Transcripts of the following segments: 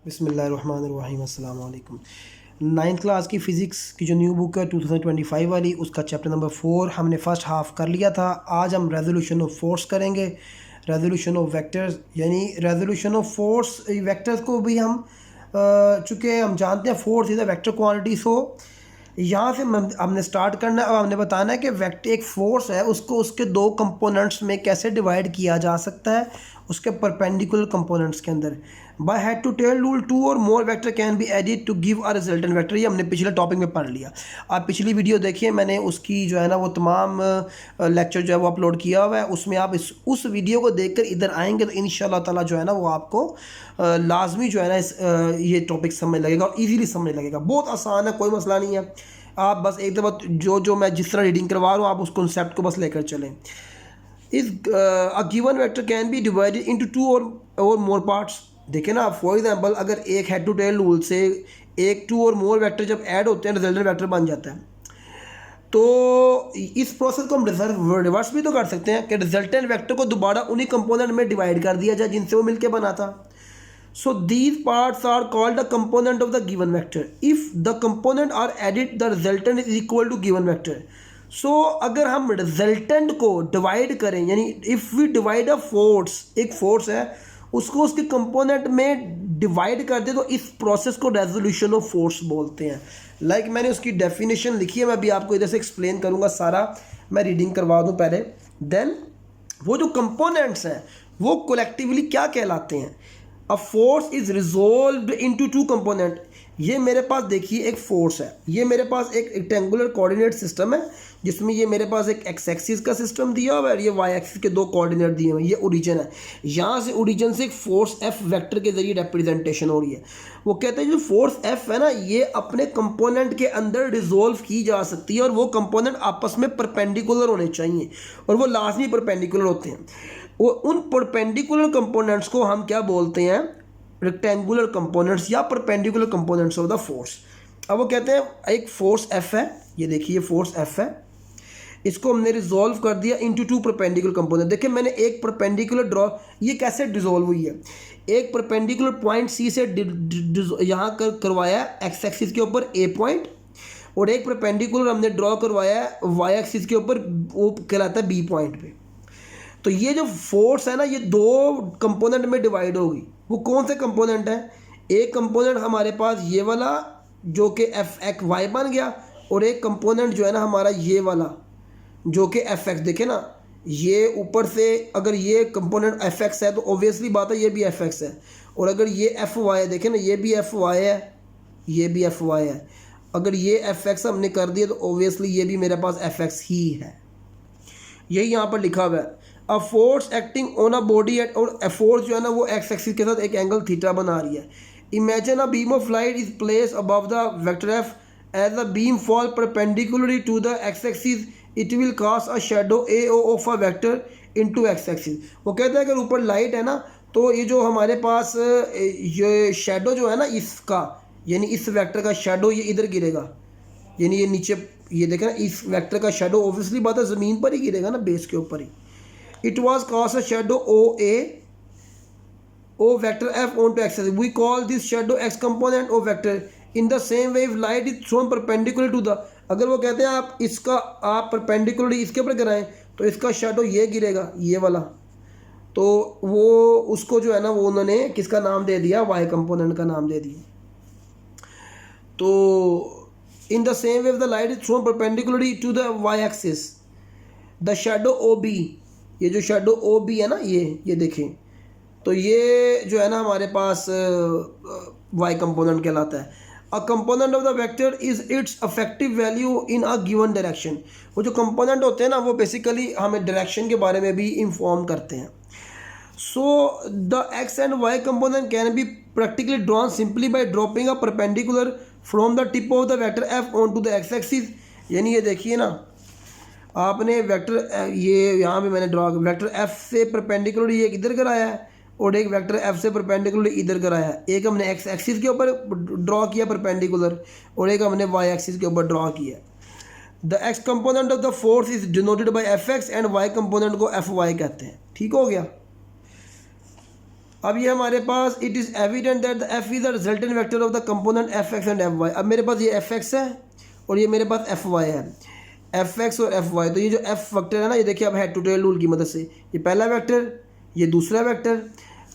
बिस्मिल्लाहिर्रहमानिर्रहीम अस्सलाम वालेकुम। नाइन्थ क्लास की फ़िज़िक्स की जो न्यू बुक है 2025 वाली, उसका चैप्टर नंबर 4 हमने फ़र्स्ट हाफ़ कर लिया था। आज हम रेजोल्यूशन ऑफ फोर्स करेंगे, रेजोल्यूशन ऑफ वेक्टर्स, यानी रेजोल्यूशन ऑफ फोर्स वेक्टर्स को भी हम चूँकि हम जानते हैं force is a vector quantity. So यहाँ से हमने स्टार्ट करना है और हमने बताना है कि वेक्टर एक फोर्स है, उसको उसके दो कंपोनेंट्स में कैसे डिवाइड किया जा सकता है, उसके परपेंडिकुलर कंपोनेंट्स के अंदर। By head to tail rule two और more vector can be added to give a resultant vector. ये हमने पिछले टॉपिक में पढ़ लिया। आप पिछली वीडियो देखिए, मैंने उसकी जो है ना वो तमाम लेक्चर जो है वो अपलोड किया हुआ है। उसमें आप उस वीडियो को देखकर इधर आएंगे तो इंशाल्लाह ताला जो है ना वो आपको लाजमी जो है ना ये टॉपिक समझ लगेगा और ईजीली समझ लगेगा। बहुत आसान है, कोई मसला नहीं है। आप बस एक दफ़ा जो मैं जिस तरह रीडिंग करवा रहा हूँ आप उस कॉन्सेप्ट को बस लेकर चलें। इस a given vector can B divided into two और मोर पार्ट्स। देखें ना, फॉर एग्जांपल अगर एक हेड टू टेल रूल से एक टू और मोर वेक्टर जब ऐड होते हैं रिजल्टेंट वेक्टर बन जाता है। तो इस प्रोसेस को हम रिवर्स भी तो कर सकते हैं कि रिजल्टेंट वेक्टर को दोबारा उन्हीं कंपोनेंट में डिवाइड कर दिया जाए जिनसे वो मिलके बना था। So these parts are called a component of the given vector. If the component are added, the resultant is equal to given vector. So अगर हम resultant को divide करें, यानी if we divide a force, एक force है उसको उसके component में divide कर दे तो इस process को resolution of force बोलते हैं। Like मैंने उसकी definition लिखी है, मैं अभी आपको इधर से explain करूँगा सारा। मैं reading करवा दूँ पहले, then वो जो components हैं वो collectively क्या कहलाते हैं। A force is resolved into two component. ये मेरे पास देखिए एक फोर्स है, ये मेरे पास एक रेक्टेंगुलर कोऑर्डिनेट सिस्टम है जिसमें ये मेरे पास एक एक्स एक्सिस का सिस्टम दिया हुआ है और ये वाई एक्सिस के दो कोऑर्डिनेट दिए हुए हैं। ये ओरिजिन है, यहाँ से ओरिजिन से एक फोर्स एफ वेक्टर के जरिए रिप्रेजेंटेशन हो रही है। वो कहते हैं जो फोर्स एफ है ना ये अपने कंपोनेंट के अंदर रिजोल्व की जा सकती है और वो कंपोनेंट आपस में परपेंडिकुलर होने चाहिए और वो लाजमी परपेंडिकुलर होते हैं। वो उन परपेंडिकुलर कंपोनेंट्स को हम क्या बोलते हैं, रेक्टेंगुलर कंपोनेंट्स या perpendicular components of the force. अब वो कहते हैं एक फोर्स एफ है, ये देखिए फोर्स एफ है, इसको हमने रिजोल्व कर दिया इनटू टू परपेंडिकुलर कंपोनेंट। देखिए मैंने एक परपेंडिकुलर ड्रॉ, ये कैसे डिजोल्व हुई है, एक परपेंडिकुलर पॉइंट सी से यहाँ करवाया एक्स एक्सिस के ऊपर ए पॉइंट और एक परपेंडिकुलर हमने ड्रॉ करवाया वाई एक्सिस के ऊपर, वो कहलाता है बी पॉइंट पे। तो ये जो फोर्स है ना ये दो कंपोनेंट में डिवाइड होगी। वो कौन से कंपोनेंट है, एक कंपोनेंट हमारे पास ये वाला जो कि एफ एक्स वाई बन गया और एक कंपोनेंट जो है ना हमारा ये वाला जो कि एफ एक्स। देखे ना ये ऊपर से अगर ये कंपोनेंट एफ एक्स है तो ऑब्वियसली बात है ये भी एफ एक्स है, और अगर ये एफ वाई है, देखे ना ये भी एफ वाई है, ये भी एफ वाई है। अगर ये एफ एक्स हमने कर दिया तो ऑब्वियसली ये भी मेरे पास एफ एक्स ही है। यही यहाँ पर लिखा हुआ है a force acting on a body at, और फोर्स जो है ना वो एक्स एक्सिस के साथ एक एंगल थीटा बना रही है। Imagine a beam of light is place above the vector F as a beam fall perpendicularly to the X axis it will cast a shadow A O of a vector into X axis. वो कहते हैं अगर ऊपर light है ना तो ये जो हमारे पास ये शेडो जो है ना इसका, यानी इस वेक्टर का शेडो ये इधर गिरेगा, यानी ये नीचे ये देखें ना इस वेक्टर का शेडो ऑब्वियसली बात है ज़मीन पर ही गिरेगा ना, बेस के ऊपर ही। It was cast a shadow O vector F onto X. We call this shadow X component O vector. In the same way, if light is thrown perpendicular to the, अगर वो कहते हैं आप इसका आप परपेंडिकुलर इसके ऊपर गिराएं तो इसका शेडो ये गिरेगा ये वाला, तो वो उसको जो है ना वो उन्होंने किसका नाम दे दिया, वाई कंपोनेंट का नाम दे दिया। तो in the same way the light is thrown perpendicularly to the Y axis the shadow O B, ये जो शेडो ओ बी है ना ये देखें, तो ये जो है ना हमारे पास वाई कंपोनेंट कहलाता है। A component of the vector is it's affective value in a given direction. वो जो कंपोनेंट होते हैं ना वो बेसिकली हमें डायरेक्शन के बारे में भी इंफॉर्म करते हैं। So the X and Y component can be practically drawn simply by dropping a perpendicular from the tip of the vector F on to the X axis. यानी ये देखिए ना आपने वेक्टर ये यहाँ पे मैंने ड्रॉ वेक्टर एफ से परपेंडिकुलर ये इधर कराया है और एक वेक्टर एफ से परपेंडिकुलर इधर कराया है। एक हमने एक्स एक्सिस के ऊपर ड्रॉ किया परपेंडिकुलर और एक हमने वाई एक्सिस के ऊपर ड्रॉ किया। The X component of the force is denoted by F X and Y component को एफ वाई कहते हैं। ठीक हो गया। अब ये हमारे पास it is evident that the F is the resultant vector of the component F X and F Y. अब मेरे पास ये एफ एक्स है और ये मेरे पास एफ वाई है, एफ एक्स और एफ वाई। तो ये जो एफ वेक्टर है ना, ये देखिए अब हेड टू टेल रूल की मदद से, ये पहला वेक्टर, ये दूसरा वेक्टर,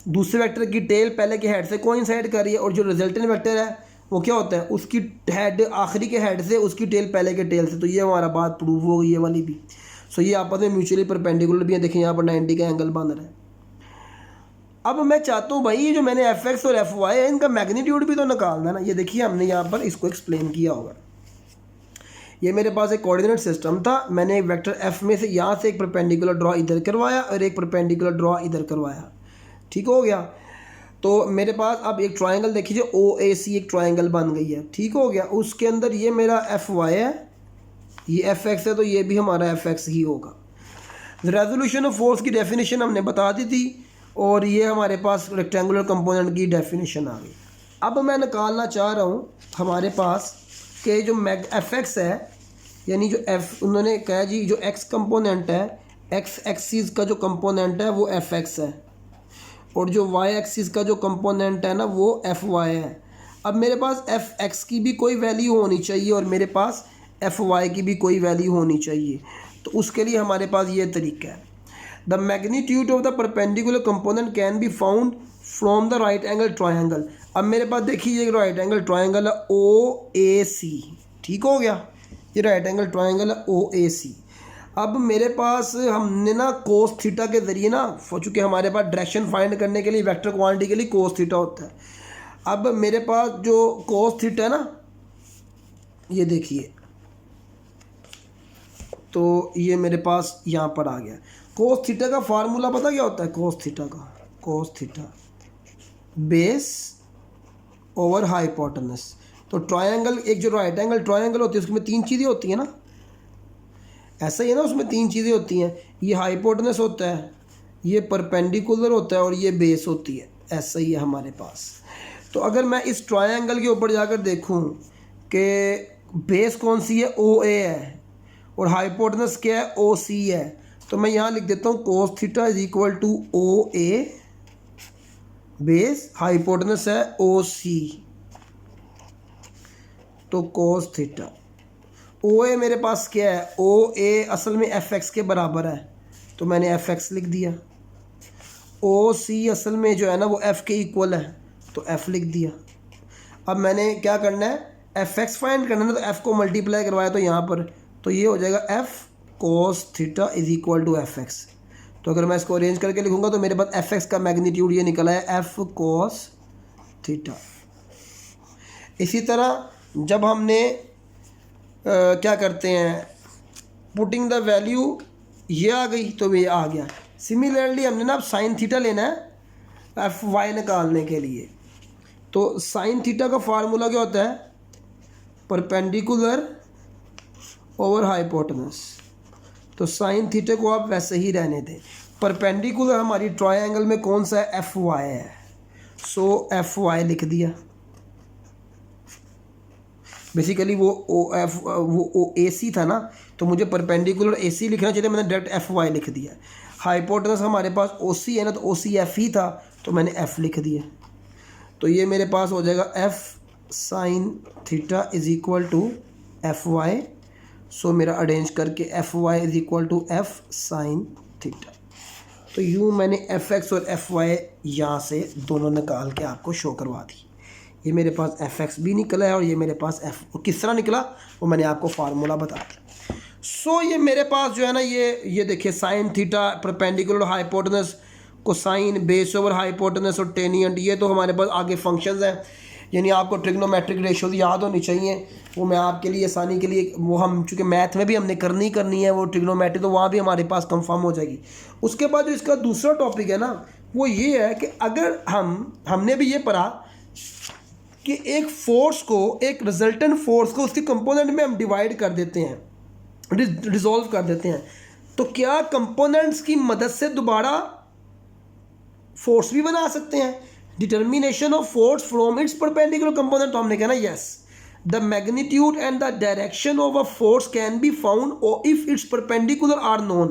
दूसरे वेक्टर की टेल पहले के हेड से कोइंसाइड कर रही है, और जो रिजल्टेंट वेक्टर है वो क्या होता है, उसकी हेड आखिरी के हेड से, उसकी टेल पहले के टेल से। तो ये हमारा बात प्रूव हो गई, ये वाली भी। सो ये आपस में म्यूचुअली परपेंडिकुलर भी है, देखिए यहाँ पर 90 का एंगल बन रहा है। अब मैं चाहता हूँ भाई ये जो मैंने एफ एक्स और एफ वाई है इनका मैग्नीट्यूड भी तो निकालना है ना। ये देखिए हमने यहाँ पर इसको एक्सप्लेन किया होगा। ये मेरे पास एक कोऑर्डिनेट सिस्टम था, मैंने एक वेक्टर एफ में से यहाँ से एक परपेंडिकुलर ड्रॉ इधर करवाया और एक परपेंडिकुलर ड्रॉ इधर करवाया, ठीक हो गया। तो मेरे पास अब एक ट्रायंगल देखिए ओ ए सी एक ट्रायंगल बन गई है, ठीक हो गया। उसके अंदर ये मेरा एफ वाई है, ये एफ एक्स है, तो ये भी हमारा एफ एक्स ही होगा। रेजोल्यूशन ऑफ फोर्स की डेफिनेशन हमने बता दी थी, और ये हमारे पास रेक्टेंगुलर कंपोनेंट की डेफिनेशन आ गई। अब मैं निकालना चाह रहा हूँ हमारे पास कि जो एफ एक्स है, यानी जो एफ, उन्होंने कहा जी जो एक्स कंपोनेंट है, एक्स एक्सिस का जो कंपोनेंट है वो एफ एक्स है, और जो वाई एक्सिस का जो कंपोनेंट है ना वो एफ वाई है। अब मेरे पास एफ एक्स की भी कोई वैल्यू होनी चाहिए और मेरे पास एफ वाई की भी कोई वैल्यू होनी चाहिए। तो उसके लिए हमारे पास ये तरीका है, the magnitude of the perpendicular component can be found from the right angle triangle. अब मेरे पास देखिए ये राइट एंगल ट्रायंगल है ओ ए सी, ठीक हो गया, ये राइट एंगल ट्रायंगल है ओ ए सी। अब मेरे पास हमने ना कोस थीटा के ज़रिए ना, चूँकि हमारे पास डायरेक्शन फाइंड करने के लिए वेक्टर क्वांटिटी के लिए कोस थीटा होता है। अब मेरे पास जो कोस थीटा है ना, ये देखिए, तो ये मेरे पास यहाँ पर आ गया। कोस थीटा का फार्मूला पता क्या होता है, कोस थीटा का, cos theta base over hypotenuse. तो ट्रायंगल, एक जो राइट एंगल ट्रायंगल होती है उसमें तीन चीज़ें होती हैं ना, ऐसा ही है ना, उसमें तीन चीज़ें होती हैं, ये हाइपोटेनस होता है, ये परपेंडिकुलर होता है और ये बेस होती है, ऐसा ही है हमारे पास। तो अगर मैं इस ट्रायंगल के ऊपर जाकर देखूं कि बेस कौन सी है, ओ ए है, और हाइपोटेनस क्या है, ओ सी है, तो मैं यहाँ लिख देता हूँ cos theta is equal to O A, base hypotenuse है ओ सी, तो कोस थीटा। ओ ए मेरे पास क्या है, ओ ए असल में एफ एक्स के बराबर है, तो मैंने एफ एक्स लिख दिया। ओ सी असल में जो है ना वो एफ के इक्वल है, तो एफ लिख दिया। अब मैंने क्या करना है, एफ एक्स फाइंड करना है, तो एफ को मल्टीप्लाई करवाया तो यहाँ पर, तो ये हो जाएगा F cos theta is equal to F X. तो अगर मैं इसको अरेंज करके लिखूंगा तो मेरे पास एफ एक्स का मैग्नीट्यूड ये निकला है एफ कोस थीटा। इसी तरह जब हमने क्या करते हैं, पुटिंग द वैल्यू, ये आ गई तो ये आ गया। सिमिलरली हमने ना अब साइन थीटा लेना है एफ वाई निकालने के लिए। तो साइन थीटा का फार्मूला क्या होता है, परपेंडिकुलर ओवर हाइपोटेनस। तो साइन थीटा को आप वैसे ही रहने दें। परपेंडिकुलर हमारी ट्रायंगल में कौन सा है, एफ वाई है, सो एफ वाई लिख दिया। बेसिकली वो ओ ए सी था ना, तो मुझे परपेंडिकुलर ए सी लिखना चाहिए, मैंने डायरेक्ट एफ वाई लिख दिया। हाइपोटेनस हमारे पास ओ सी है ना, तो ओ सी एफ ही था, तो मैंने एफ लिख दिया। तो ये मेरे पास हो जाएगा F sine theta is equal to F Y. So मेरा अरेंज करके F Y is equal to F sine theta. तो यूँ मैंने एफ एक्स और एफ वाई यहाँ से दोनों निकाल के आपको शो करवा दी। ये मेरे पास एफ एक्स भी निकला है और ये मेरे पास एफ, किस तरह निकला वो मैंने आपको फार्मूला बता दिया। सो ये मेरे पास जो है ना, ये देखिए sine theta, perpendicular hypotenuse, cosine, base over hypotenuse और टेनियंट, ये तो हमारे पास आगे फंक्शंस हैं। यानी आपको ट्रिग्नोमेट्रिक रेशियोज याद होनी चाहिए, वो मैं आपके लिए आसानी के लिए, वो हम चूँकि मैथ में भी हमने करनी है वो ट्रिग्नोमेट्री, तो वहाँ भी हमारे पास कंफर्म हो जाएगी। उसके बाद जो इसका दूसरा टॉपिक है ना, वो ये है कि अगर हमने भी ये पढ़ा कि एक फोर्स को, एक रिजल्टेंट फोर्स को उसके कंपोनेंट में हम डिवाइड कर देते हैं, रिजॉल्व कर देते हैं, तो क्या कंपोनेंट्स की मदद से दोबारा फोर्स भी बना सकते हैं। Determination of force from its perpendicular component, तो हमने कहना yes, the magnitude and the direction of a force can be found if its perpendicular are known.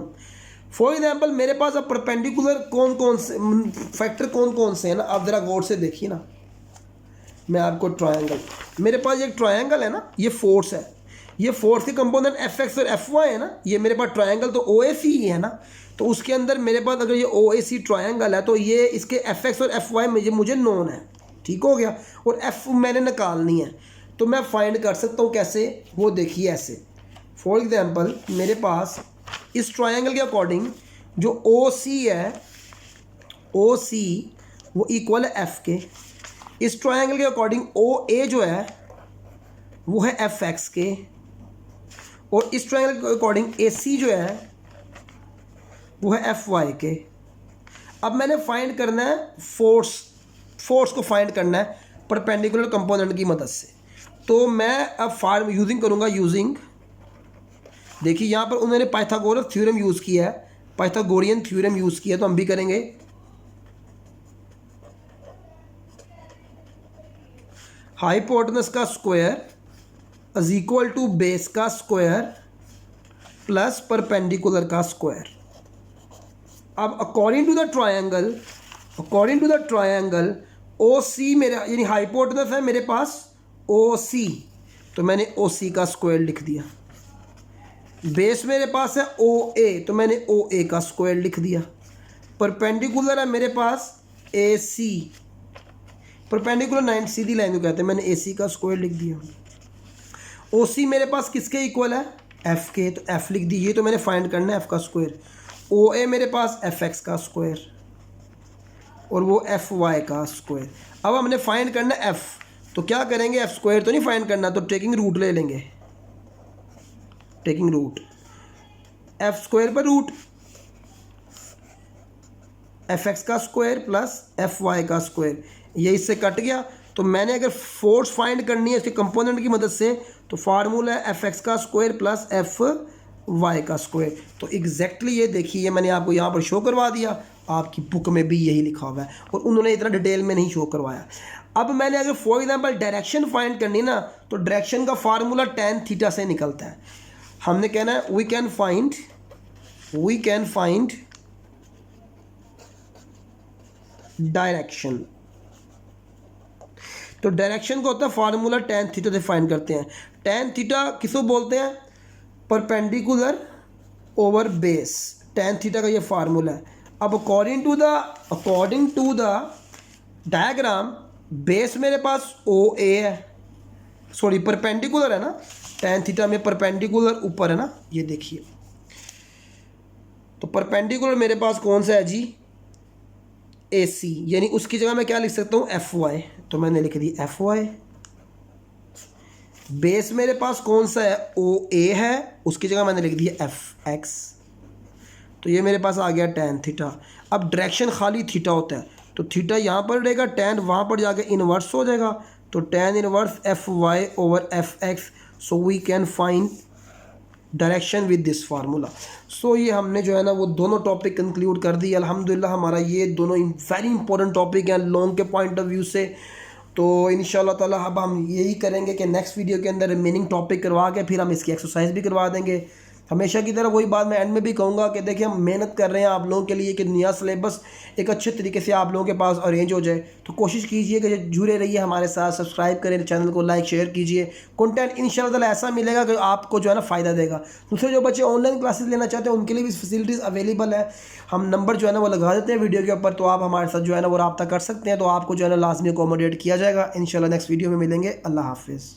For example मेरे पास अब परपेंडिकुलर कौन कौन से फैक्टर कौन कौन से हैं ना, आप ज़रा गौर से देखिए ना। मैं आपको ट्रायंगल, मेरे पास एक ट्रायंगल है ना, ये फोर्स है, ये फोर्स के कंपोनेंट एफ एक्स और एफ वाई है ना, ये मेरे पास ट्रायंगल तो ओ ए सी ही है ना, तो उसके अंदर मेरे पास अगर ये ओ ए सी ट्रायंगल है तो ये इसके एफ एक्स और एफ वाई मुझे नोन है, ठीक हो गया। और एफ मैंने निकालनी है, तो मैं फाइंड कर सकता हूँ कैसे, वो देखिए ऐसे। फॉर एग्जांपल मेरे पास इस ट्रायंगल के अकॉर्डिंग जो ओ सी है, ओ सी वो इक्वल है एफ के। इस ट्रायंगल के अकॉर्डिंग ओ ए जो है वो है एफ एक्स के, और इस ट्रायंगल के अकॉर्डिंग ए सी जो है वो है एफ वाई के। अब मैंने फाइंड करना है फोर्स को फाइंड करना है परपेंडिकुलर कंपोनेंट की मदद से। तो मैं अब फार्म यूजिंग करूँगा, यूजिंग, देखिए यहाँ पर उन्होंने पाइथागोरस थ्योरम यूज़ किया है, पाइथागोरियन थ्योरम यूज़ किया, तो हम भी करेंगे। हाइपोटेनस का square is equal to base का स्क्वायर प्लस परपेंडिकुलर का स्क्वायर। अब according to the triangle O C मेरा यानी हाइपोटेनस है मेरे पास ओ सी, तो मैंने ओ सी का स्क्वायर लिख दिया। बेस मेरे पास है ओ ए, तो मैंने ओ ए का स्क्वायर लिख दिया। परपेंडिकुलर है मेरे पास ए सी, परपेंडिकुलर 9 सीधी लाइन को कहते हैं, मैंने ए सी का स्क्वायर लिख दिया। ओ सी मेरे पास किसके इक्वल है, एफ के, तो एफ लिख दी। ये तो मैंने फाइंड करना है एफ का स्क्वायर। ओ ए मेरे पास एफ एक्स का स्क्वायर और वो एफ वाई का स्क्वायर। अब हमने फाइंड करना है एफ, तो क्या करेंगे, एफ स्क्वायर तो नहीं फाइंड करना, तो टेकिंग रूट ले लेंगे। टेकिंग रूट एफ स्क्वायर पर रूट एफ एक्स का स्क्वायर प्लस एफ वाई का स्क्वायर, ये इससे कट गया। तो मैंने अगर फोर्स फाइंड करनी है इसके कंपोनेंट की मदद से, तो फार्मूला है एफ एक्स का स्क्वायर प्लस एफ वाई का स्क्वायर। तो एग्जैक्टली ये देखिए मैंने आपको यहाँ पर शो करवा दिया, आपकी बुक में भी यही लिखा हुआ है, और उन्होंने इतना डिटेल में नहीं शो करवाया। अब मैंने अगर फॉर एग्जांपल डायरेक्शन फाइंड करनी ना, तो डायरेक्शन का फार्मूला tan थीटा से निकलता है। हमने कहना है वी कैन फाइंड डायरेक्शन, तो डायरेक्शन को होता है फार्मूला tan थीटा से फाइंड करते हैं। tan थीटा किसको बोलते हैं, perpendicular over base, tan theta का ये फार्मूला है। अब according to the diagram base मेरे पास ओ ए है, सॉरी परपेंडिकुलर है ना, tan थीटा में परपेंडिकुलर ऊपर है ना, ये देखिए। तो परपेंडिकुलर मेरे पास कौन सा है जी, ए सी, यानी उसकी जगह मैं क्या लिख सकता हूँ, एफ वाई, तो मैंने लिख दी एफ वाई। बेस मेरे पास कौन सा है, ओ ए है, उसकी जगह मैंने लिख दिया एफ एक्स, तो ये मेरे पास आ गया tan थीटा। अब डायरेक्शन खाली थीटा होता है, तो थीटा यहाँ पर रहेगा, tan वहाँ पर जाके इन्वर्स हो जाएगा, तो tan inverse F Y over F X. So we can find direction with this formula. So ये हमने जो है ना वो दोनों टॉपिक कंक्लूड कर दी अल्हम्दुलिल्लाह। हमारा ये दोनों वेरी इंपॉर्टेंट टॉपिक हैं लॉन्ग के पॉइंट ऑफ व्यू से। तो इंशाल्लाह ताला अब हम यही करेंगे कि नेक्स्ट वीडियो के अंदर रिमेनिंग टॉपिक करवा के फिर हम इसकी एक्सरसाइज भी करवा देंगे। हमेशा की तरह वही बात मैं एंड में भी कहूँगा कि देखिए हम मेहनत कर रहे हैं आप लोगों के लिए कि नया सिलेबस एक अच्छे तरीके से आप लोगों के पास अरेंज हो जाए। तो कोशिश कीजिए कि जुड़े रहिए हमारे साथ, सब्सक्राइब करें चैनल को, लाइक शेयर कीजिए। कंटेंट इंशाल्लाह ताला ऐसा मिलेगा कि आपको जो है ना फ़ायदा देगा। दूसरे जो बच्चे ऑनलाइन क्लासेस लेना चाहते हैं उनके लिए भी फैसिलिटीज़ अवेलेबल है। हम नंबर जो है ना वो लगा देते हैं वीडियो के ऊपर, तो आप हमारे साथ जो है ना वो रब्ता कर सकते हैं, तो आपको जो है ना लाजमी अकोमोडेट किया जाएगा। इंशाल्लाह नेक्स्ट वीडियो में मिलेंगे। अल्लाह हाफिज़।